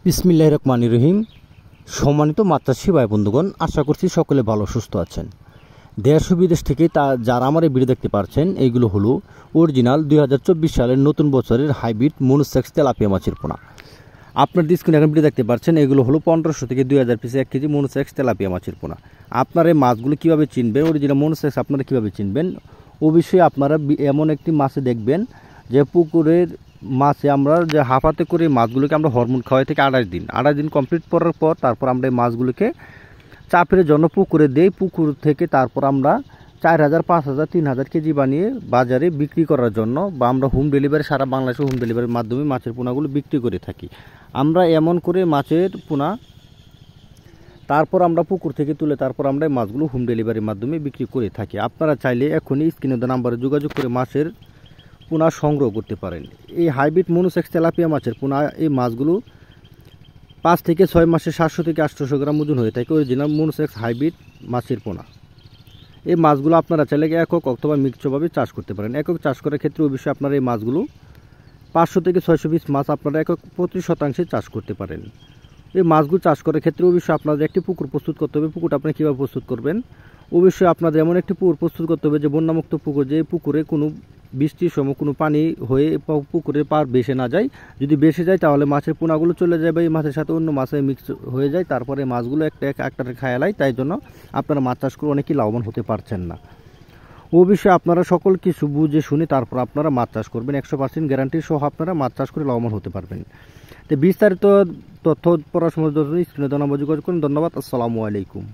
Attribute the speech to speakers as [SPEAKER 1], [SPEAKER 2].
[SPEAKER 1] বিসমিল্লাহির রহমানির রহিম। সম্মানিত মাত্রাসী ভাই বন্ধুগণ, আশা করছি সকলে ভালো সুস্থ আছেন। দেশ ও বিদেশ থেকে যারা আমার এই ভিডিও দেখতে পাচ্ছেন, এইগুলো হলো অরিজিনাল 2024 সালের নতুন বছরের হাইব্রিড মনোসেক্স তেলাপিয়া মাছের পোনা। আপনার স্ক্রিনে এখন ভিডিও দেখতে পাচ্ছেন, এগুলো হলো 1500 থেকে 2000 পিসে 1 কেজি মনোসেক্স তেলাপিয়া মাছের পোনা। আপনারা এই মাছগুলো কীভাবে চিনবেন, অরিজিনাল মনোসেক্স আপনারা কীভাবে চিনবেন, অবশ্যই আপনারা এমন একটি মাছে দেখবেন যে পুকুরের মাছে আমরা যে হাফাতে করে মাছগুলোকে আমরা হরমোন খাওয়াই থেকে 28 দিন কমপ্লিট করার পর তারপর আমরা এই মাছগুলোকে চাপের জন্য পুকুরে দেই। পুকুর থেকে তারপর আমরা 4000, 5000, 3000 কেজি বানিয়ে বাজারে বিক্রি করার জন্য বা আমরা হোম ডেলিভারি সারা বাংলাদেশে হোম ডেলিভারির মাধ্যমে মাছের পোনাগুলো বিক্রি করে থাকি। আমরা এমন করে মাছের পোনা তারপর আমরা পুকুর থেকে তুলে তারপর আমরা এই মাছগুলো হোম ডেলিভারির মাধ্যমে বিক্রি করে থাকি। আপনারা চাইলে এখনই স্ক্রিনে দেওয়া নাম্বারে যোগাযোগ করে মাছের পোনা সংগ্রহ করতে পারেন। এই হাইব্রিড মনোসেক্স তেলাপিয়া মাছের পোনা, এই মাছগুলো 5 থেকে 6 মাসে 700 থেকে 800 গ্রাম ওজন হয়ে থাকে অরিজিনাল মনোসেক্স হাইব্রিড মাছের পোনা। এই মাছগুলো আপনারা চাইলে একক অথবা মিক্সভাবে চাষ করতে পারেন। একক চাষ করার ক্ষেত্রে অবশ্যই আপনারা এই মাছগুলো 500 থেকে 600 পিস মাছ আপনারা একক প্রতি শতাংশে চাষ করতে পারেন। এই মাছগুলো চাষ করার ক্ষেত্রে অবশ্যই আপনাদের একটি পুকুর প্রস্তুত করতে হবে। পুকুরটা আপনারা কীভাবে প্রস্তুত করবেন, অবশ্যই আপনাদের এমন একটি পুকুর প্রস্তুত করতে হবে যে বন্যামুক্ত পুকুর, যে পুকুরে কোনো বৃষ্টির সময় কোনো পানি হয়ে পুকুরে পার ভেসে না যায়। যদি ভেসে যায় তাহলে মাছের পোনাগুলো চলে যাবে, এই মাছের সাথে অন্য মাছে মিক্স হয়ে যায়, তারপরে মাছগুলো একটা খায়ালায়। তাই জন্য আপনারা মাছ চাষ করে অনেকেই লাভবান হতে পারছেন না। অবশ্যই আপনারা সকল কিছু বুঝে শুনে তারপর আপনারা মাছ চাষ করবেন। 100% গ্যারান্টি সহ আপনারা মাছ চাষ করে লাভবান হতে পারবেন। তো বিস্তারিত তথ্য পরামর্শের জন্য স্ক্রিনে দেওয়া নম্বরে যোগাযোগ করুন। ধন্যবাদ। আসসালামু আলাইকুম।